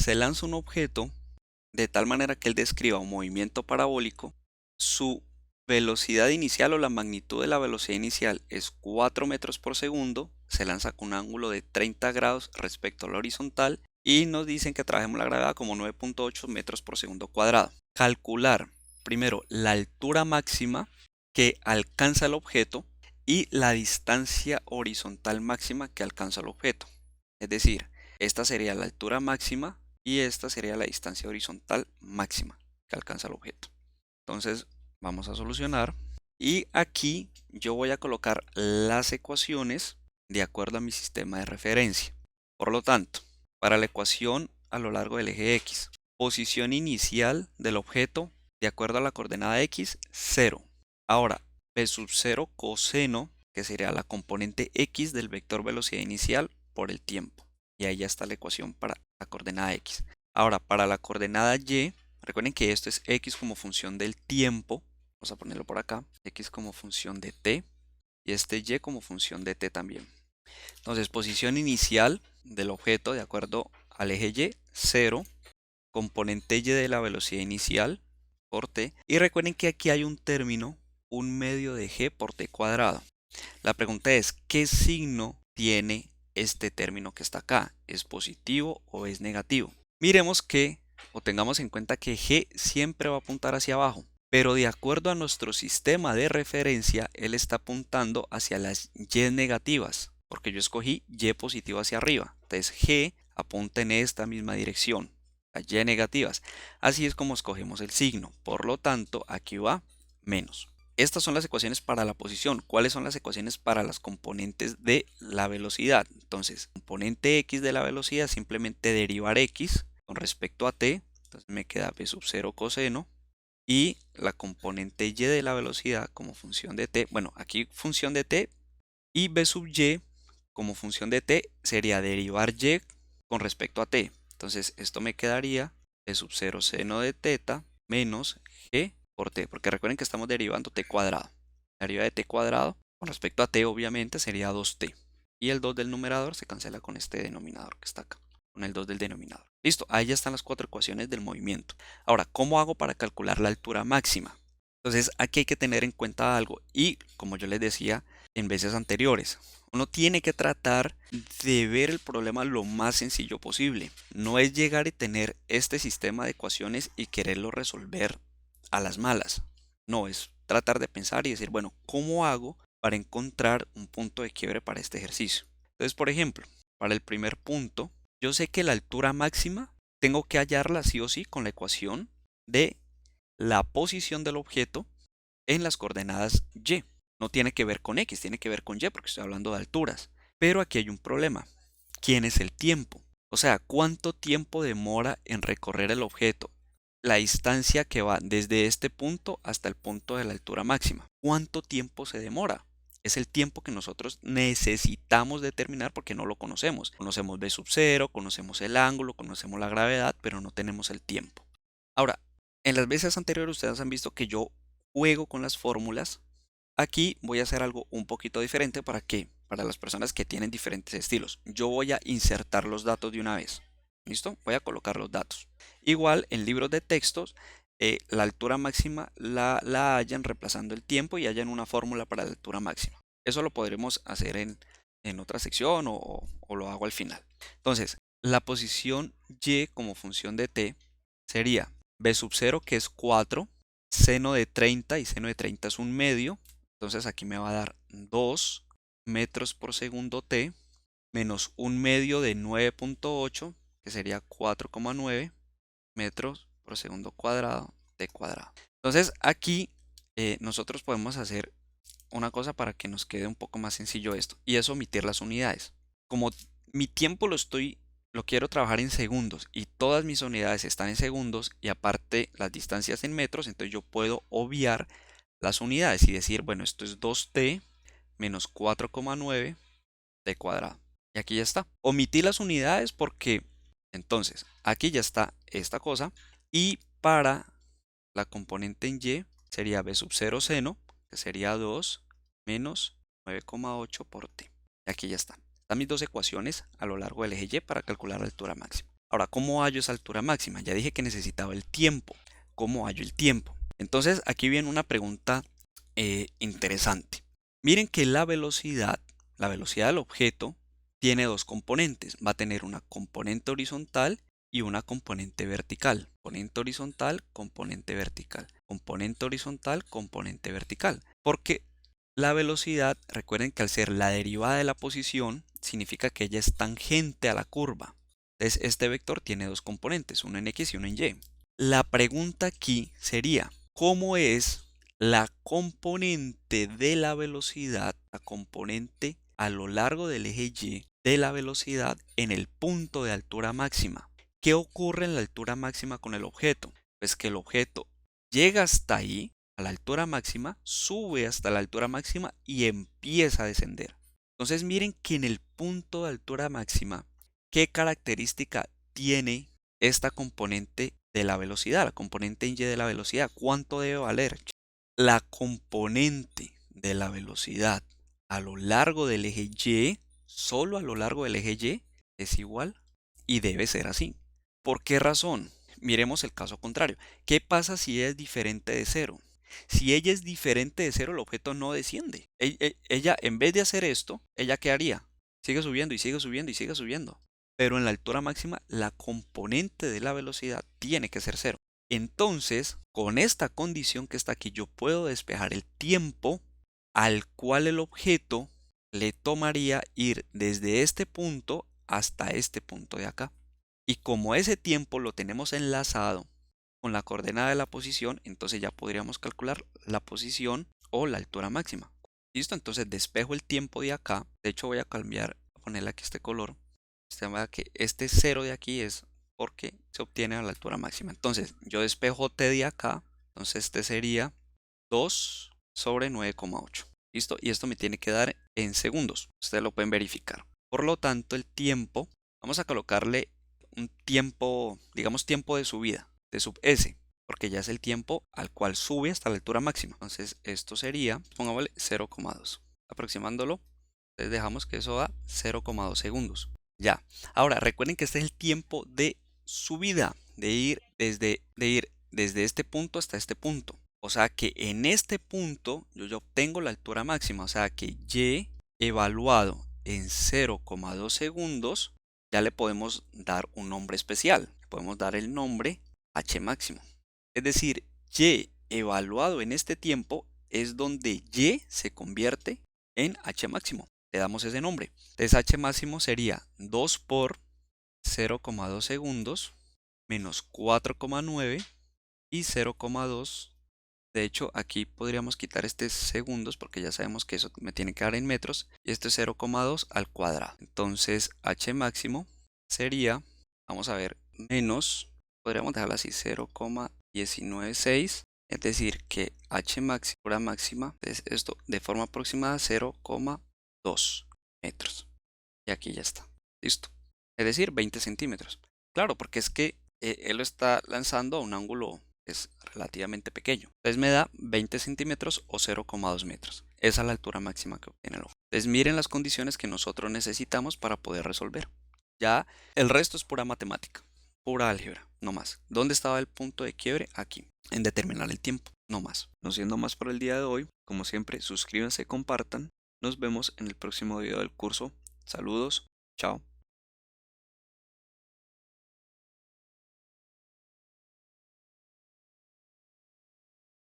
se lanza un objeto de tal manera que él describa un movimiento parabólico, su velocidad inicial o la magnitud de la velocidad inicial es 4 metros por segundo, se lanza con un ángulo de 30 grados respecto a la horizontal y nos dicen que trabajemos la gravedad como 9.8 metros por segundo cuadrado. Calcular primero la altura máxima que alcanza el objeto y la distancia horizontal máxima que alcanza el objeto. Es decir, esta sería la altura máxima y esta sería la distancia horizontal máxima que alcanza el objeto. Entonces vamos a solucionar y aquí yo voy a colocar las ecuaciones de acuerdo a mi sistema de referencia. Por lo tanto, para la ecuación a lo largo del eje X, posición inicial del objeto de acuerdo a la coordenada X, 0. Ahora, P sub 0 coseno, que sería la componente X del vector velocidad inicial por el tiempo. Y ahí ya está la ecuación para la coordenada X. Ahora, para la coordenada Y, recuerden que esto es X como función del tiempo. Vamos a ponerlo por acá. X como función de t. Y este Y como función de t también. Entonces, posición inicial del objeto de acuerdo al eje Y, 0. Componente Y de la velocidad inicial por t. Y recuerden que aquí hay un término, un medio de g por t cuadrado. La pregunta es, ¿qué signo tiene este término que está acá? ¿Es positivo o es negativo? Miremos que, o tengamos en cuenta que g siempre va a apuntar hacia abajo, pero de acuerdo a nuestro sistema de referencia, él está apuntando hacia las y negativas, porque yo escogí y positivo hacia arriba. Entonces g apunta en esta misma dirección, las y negativas. Así es como escogemos el signo. Por lo tanto, aquí va menos. Estas son las ecuaciones para la posición. ¿Cuáles son las ecuaciones para las componentes de la velocidad? Entonces, componente x de la velocidad, simplemente derivar x con respecto a t. Entonces me queda p sub 0 coseno. Y la componente y de la velocidad como función de t. Bueno, aquí función de t y b sub y como función de t sería derivar y con respecto a t. Entonces esto me quedaría p sub 0 seno de teta menos g por t, porque recuerden que estamos derivando t cuadrado. La deriva de t cuadrado con respecto a t obviamente sería 2t. Y el 2 del numerador se cancela con este denominador que está acá, con el 2 del denominador. Listo, ahí ya están las 4 ecuaciones del movimiento. Ahora, ¿cómo hago para calcular la altura máxima? Entonces aquí hay que tener en cuenta algo y como yo les decía en veces anteriores, uno tiene que tratar de ver el problema lo más sencillo posible. No es llegar y tener este sistema de ecuaciones y quererlo resolver a las malas. No, es tratar de pensar y decir, bueno, ¿cómo hago para encontrar un punto de quiebre para este ejercicio? Entonces, por ejemplo, para el primer punto, yo sé que la altura máxima tengo que hallarla sí o sí con la ecuación de la posición del objeto en las coordenadas y. No tiene que ver con x, tiene que ver con y porque estoy hablando de alturas. Pero aquí hay un problema. ¿Quién es el tiempo? O sea, ¿cuánto tiempo demora en recorrer el objeto? La distancia que va desde este punto hasta el punto de la altura máxima. ¿Cuánto tiempo se demora? Es el tiempo que nosotros necesitamos determinar porque no lo conocemos. Conocemos b sub 0, conocemos el ángulo, conocemos la gravedad, pero no tenemos el tiempo. Ahora, en las veces anteriores ustedes han visto que yo juego con las fórmulas. Aquí voy a hacer algo un poquito diferente para las personas que tienen diferentes estilos. Yo voy a insertar los datos de una vez. ¿Listo? Voy a colocar los datos. Igual en libros de textos, la altura máxima la hallan reemplazando el tiempo y hallan una fórmula para la altura máxima. Eso lo podremos hacer en otra sección o lo hago al final. Entonces, la posición y como función de t sería b sub 0 que es 4, seno de 30 y seno de 30 es un medio. Entonces aquí me va a dar 2 metros por segundo t menos un medio de 9.8 que sería 4,9 metros por segundo cuadrado t cuadrado. Entonces aquí nosotros podemos hacer una cosa para que nos quede un poco más sencillo esto y es omitir las unidades. Como mi tiempo lo quiero trabajar en segundos y todas mis unidades están en segundos y aparte las distancias en metros, entonces yo puedo obviar las unidades y decir, bueno, esto es 2t menos 4,9 t cuadrado. Y aquí ya está. Omití las unidades porque entonces aquí ya está esta cosa y para la componente en y sería b sub 0 seno, que sería 2 menos 9,8 por t. Y aquí ya están. Están mis dos ecuaciones a lo largo del eje y para calcular la altura máxima. Ahora, ¿cómo hallo esa altura máxima? Ya dije que necesitaba el tiempo. ¿Cómo hallo el tiempo? Entonces, aquí viene una pregunta interesante. Miren que la velocidad del objeto, tiene dos componentes. Va a tener una componente horizontal y una componente vertical. Componente horizontal, componente vertical. Componente horizontal, componente vertical. Porque la velocidad, recuerden que al ser la derivada de la posición, significa que ella es tangente a la curva. Entonces, este vector tiene dos componentes, uno en X y uno en Y. La pregunta aquí sería, ¿cómo es la componente de la velocidad, la componente a lo largo del eje Y de la velocidad en el punto de altura máxima? ¿Qué ocurre en la altura máxima con el objeto? Pues que el objeto llega hasta ahí, a la altura máxima, sube hasta la altura máxima y empieza a descender. Entonces miren que en el punto de altura máxima, ¿qué característica tiene esta componente de la velocidad, la componente Y de la velocidad? ¿Cuánto debe valer? La componente de la velocidad a lo largo del eje Y, solo a lo largo del eje Y, es igual y debe ser así. ¿Por qué razón? Miremos el caso contrario. ¿Qué pasa si ella es diferente de cero? Si ella es diferente de cero, el objeto no desciende. Ella, en vez de hacer esto, ¿ella qué haría? Sigue subiendo y sigue subiendo y sigue subiendo. Pero en la altura máxima, la componente de la velocidad tiene que ser cero. Entonces, con esta condición que está aquí, yo puedo despejar el tiempo al cual el objeto le tomaría ir desde este punto hasta este punto de acá. Y como ese tiempo lo tenemos enlazado con la coordenada de la posición, entonces ya podríamos calcular la posición o la altura máxima. ¿Listo? Entonces despejo el tiempo de acá. De hecho voy a cambiar, a ponerle aquí este color. Este 0 de aquí es porque se obtiene a la altura máxima. Entonces yo despejo t de acá. Entonces este sería 2 sobre 9,8. ¿Listo? Y esto me tiene que dar en segundos. Ustedes lo pueden verificar. Por lo tanto, el tiempo, vamos a colocarle un tiempo, digamos tiempo de subida, de sub s, porque ya es el tiempo al cual sube hasta la altura máxima. Entonces esto sería, pongámosle 0,2. Aproximándolo, entonces dejamos que eso da 0,2 segundos. Ya. Ahora recuerden que este es el tiempo de subida, de ir desde este punto hasta este punto. O sea que en este punto yo ya obtengo la altura máxima. O sea que Y evaluado en 0,2 segundos, ya le podemos dar un nombre especial. Le podemos dar el nombre H máximo. Es decir, Y evaluado en este tiempo es donde Y se convierte en H máximo. Le damos ese nombre. Entonces H máximo sería 2 por 0,2 segundos menos 4,9 y 0,2. De hecho, aquí podríamos quitar este segundos porque ya sabemos que eso me tiene que dar en metros. Y esto es 0,2 al cuadrado. Entonces, H máximo sería, vamos a ver, menos, podríamos dejarlo así, 0,196. Es decir, que H máxima, es esto de forma aproximada 0,2 metros. Y aquí ya está. Listo. Es decir, 20 centímetros. Claro, porque es que él lo está lanzando a un ángulo es relativamente pequeño. Entonces me da 20 centímetros o 0,2 metros. Esa es la altura máxima que obtiene el ojo. Entonces miren las condiciones que nosotros necesitamos para poder resolver. Ya el resto es pura matemática, pura álgebra, no más. ¿Dónde estaba el punto de quiebre? Aquí, en determinar el tiempo, no más. No siendo más por el día de hoy, como siempre, suscríbanse, compartan. Nos vemos en el próximo video del curso. Saludos, chao.